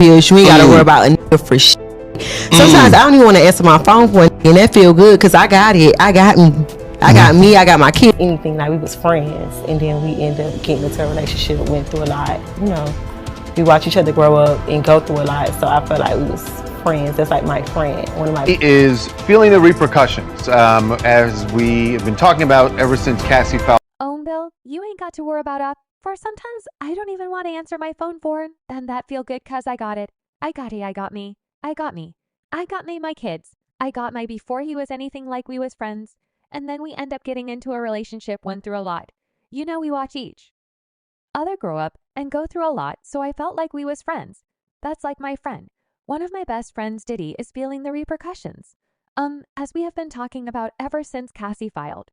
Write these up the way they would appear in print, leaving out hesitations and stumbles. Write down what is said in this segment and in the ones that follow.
bills. You ain't gotta worry about a nigga for shit. Sometimes I don't even want to answer my phone for a nigga, and that feel good because I got it. I got me. I got me. I got my kid. Anything, like we was friends, and then we ended up getting into a relationship. Went through a lot. You know, we watch each other grow up and go through a lot. So I felt like we was friends. That's like my friend. One of my. He is feeling the repercussions, as we have been talking about ever since Cassie filed. Bill, you ain't got to worry about up. For sometimes I don't even want to answer my phone for him. Then that feel good cause I got it. I got me. I got me. I got me my kids. I got my before he was anything like we was friends. And then we end up getting into a relationship, went through a lot. You know, we watch each other grow up and go through a lot, so I felt like we was friends. That's like my friend. One of my best friends, Diddy, is feeling the repercussions. As we have been talking about ever since Cassie filed.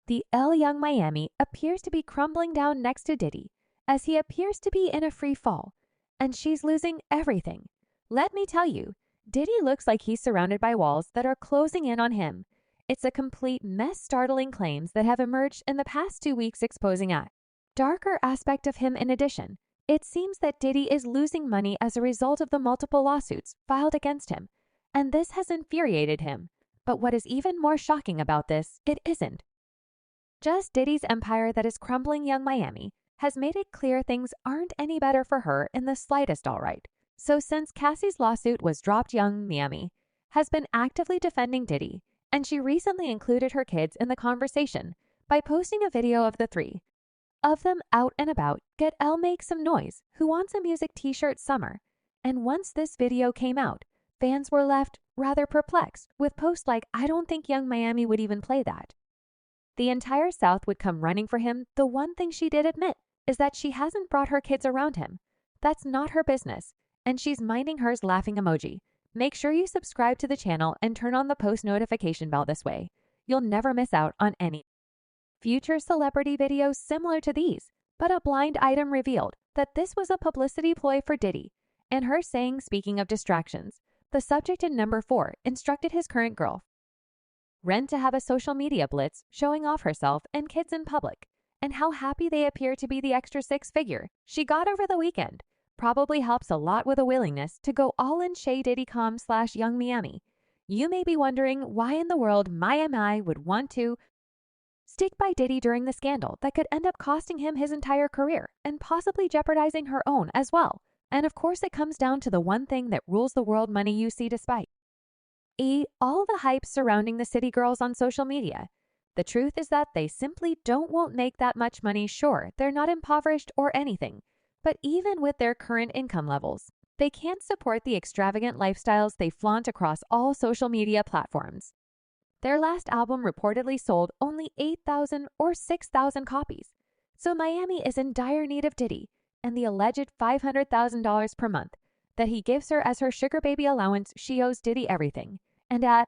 The Young Miami appears to be crumbling down next to Diddy, as he appears to be in a free fall, and she's losing everything. Let me tell you, Diddy looks like he's surrounded by walls that are closing in on him. It's a complete mess. Startling claims that have emerged in the past 2 weeks exposing a darker aspect of him. In addition, it seems that Diddy is losing money as a result of the multiple lawsuits filed against him, and this has infuriated him. But what is even more shocking about this, it isn't just Diddy's empire that is crumbling. Young Miami has made it clear things aren't any better for her in the slightest, all right. So since Cassie's lawsuit was dropped, Young Miami has been actively defending Diddy, and she recently included her kids in the conversation by posting a video of the three of them out and about. Get L Make Some Noise, Who Wants a Music t-shirt summer. And once this video came out, fans were left rather perplexed with posts like, I don't think Young Miami would even play that. The entire South would come running for him. The one thing she did admit is that she hasn't brought her kids around him. That's not her business, and she's minding hers. Laughing emoji. Make sure you subscribe to the channel and turn on the post notification bell. This way, you'll never miss out on any future celebrity videos similar to these. But a blind item revealed that this was a publicity ploy for Diddy, and her saying, speaking of distractions, the subject in number 4 instructed his current girlfriend to have a social media blitz showing off herself and kids in public, and how happy they appear to be. The extra 6-figure she got over the weekend probably helps a lot with a willingness to go all in. Shay Diddy.com/Young Miami. You may be wondering why in the world Miami would want to stick by Diddy during the scandal that could end up costing him his entire career and possibly jeopardizing her own as well. And of course it comes down to the one thing that rules the world: money. You see, despite all the hype surrounding the city girls on social media, the truth is that they simply won't make that much money. Sure, they're not impoverished or anything, but even with their current income levels, they can't support the extravagant lifestyles they flaunt across all social media platforms. Their last album reportedly sold only 8,000 or 6,000 copies, so Miami is in dire need of Diddy and the alleged $500,000 per month that he gives her as her sugar baby allowance. She owes Diddy everything, and as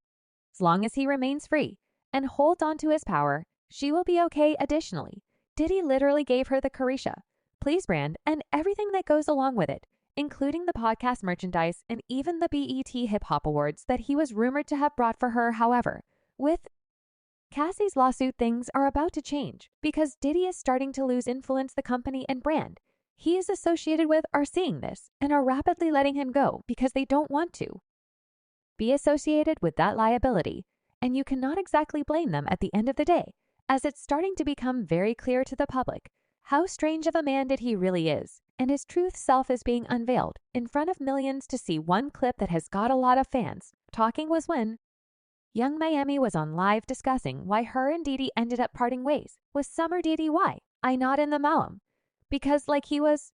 long as he remains free and holds on to his power, she will be okay. Additionally, Diddy literally gave her the Carisha Please brand and everything that goes along with it, including the podcast merchandise and even the BET Hip Hop Awards that he was rumored to have brought for her. However, with Cassie's lawsuit, things are about to change because Diddy is starting to lose influence. The company and brand he is associated with are seeing this and are rapidly letting him go because they don't want to be associated with that liability, and you cannot exactly blame them at the end of the day, as it's starting to become very clear to the public how strange of a man Diddy he really is, and his truth self is being unveiled in front of millions to see. One clip that has got a lot of fans talking was when Young Miami was on live discussing why her and Diddy ended up parting ways with Summer. Diddy, why? I not in the Malum. Because like he was,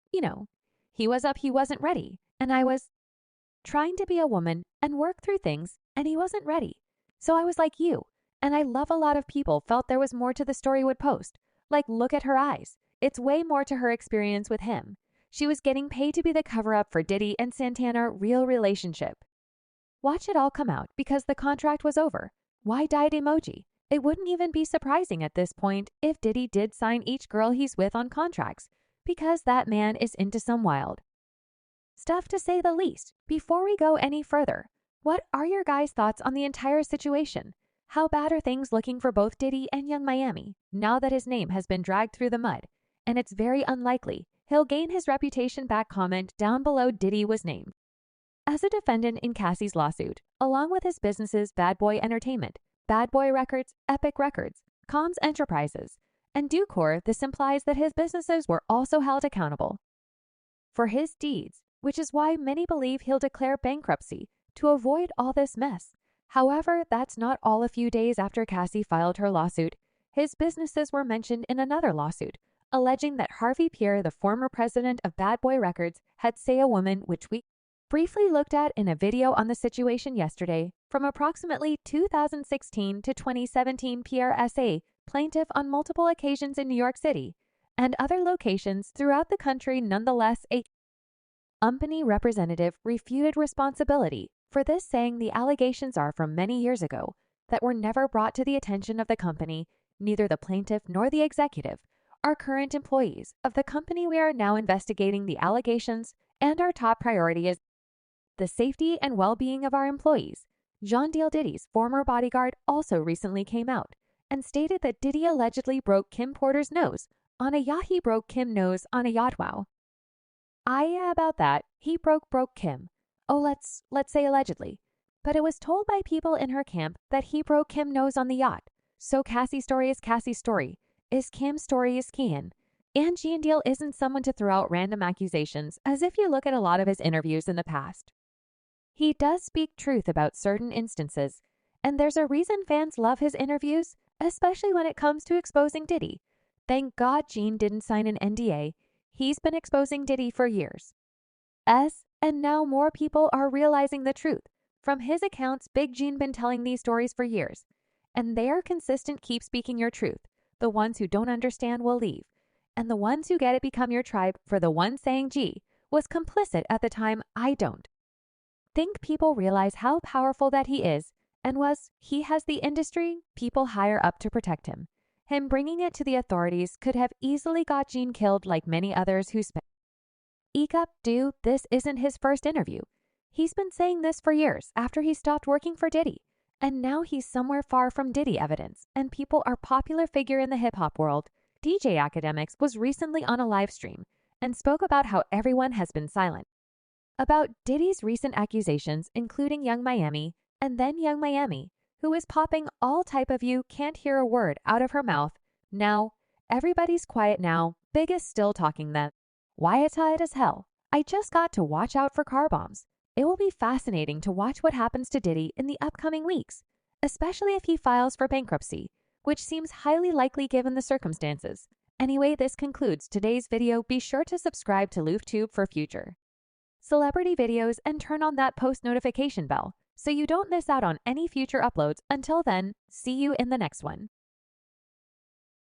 he was up, he wasn't ready, and I was trying to be a woman and work through things, and he wasn't ready. So I was like you, and I love a lot of people felt there was more to the story. Would post, like, look at her eyes. It's way more to her experience with him. She was getting paid to be the cover-up for Diddy and Santana real relationship. Watch it all come out because the contract was over. Why died emoji? It wouldn't even be surprising at this point if Diddy did sign each girl he's with on contracts, because that man is into some wild stuff, to say the least. Before we go any further, what are your guys' thoughts on the entire situation? How bad are things looking for both Diddy and Young Miami now that his name has been dragged through the mud, and it's very unlikely he'll gain his reputation back. Comment down below. Diddy was named as a defendant in Cassie's lawsuit, along with his businesses Bad Boy Entertainment, Bad Boy Records, Epic Records, Comms Enterprises, and Ducor. This implies that his businesses were also held accountable for his deeds, which is why many believe he'll declare bankruptcy to avoid all this mess. However, that's not all. A few days after Cassie filed her lawsuit, his businesses were mentioned in another lawsuit, alleging that Harvey Pierre, the former president of Bad Boy Records, had Say a Woman, which we briefly looked at in a video on the situation yesterday. From approximately 2016 to 2017, Pierre S.A., plaintiff on multiple occasions in New York City and other locations throughout the country. Nonetheless, a company representative refuted responsibility for this, saying the allegations are from many years ago that were never brought to the attention of the company. Neither the plaintiff nor the executive are current employees of the company. We are now investigating the allegations, and our top priority is the safety and well-being of our employees. John Diddy's former bodyguard also recently came out and stated that Diddy allegedly broke Kim Porter's nose on a yacht. He broke Kim's nose on a yacht. Wow. Yeah, about that. He broke Kim. Oh, let's say allegedly. But it was told by people in her camp that he broke Kim's nose on the yacht. So Cassie's story is Cassie's story. Is Kim's story is Kian. And Gene Deal isn't someone to throw out random accusations, as if you look at a lot of his interviews in the past, he does speak truth about certain instances, and there's a reason fans love his interviews, especially when it comes to exposing Diddy. Thank God Gene didn't sign an NDA. He's been exposing Diddy for years. And now more people are realizing the truth. From his accounts, Big Gene been telling these stories for years, and they are consistent. Keep speaking your truth. The ones who don't understand will leave, and the ones who get it become your tribe. For the one saying G was complicit at the time, I don't think people realize how powerful that he is and was. He has the industry people higher up to protect him. Him bringing it to the authorities could have easily got Gene killed, like many others who speak up. This isn't his first interview. He's been saying this for years after he stopped working for Diddy, and now he's somewhere far from Diddy evidence, and people are popular figure in the hip-hop world. DJ Academics was recently on a live stream and spoke about how everyone has been silent about Diddy's recent accusations, including Young Miami, and then Young Miami, who is popping all type of you can't hear a word out of her mouth. Now, everybody's quiet now. Big is still talking then. Wyatt as hell. I just got to watch out for car bombs. It will be fascinating to watch what happens to Diddy in the upcoming weeks, especially if he files for bankruptcy, which seems highly likely given the circumstances. Anyway, this concludes today's video. Be sure to subscribe to LoofTube for future celebrity videos and turn on that post notification bell so you don't miss out on any future uploads. Until then, see you in the next one.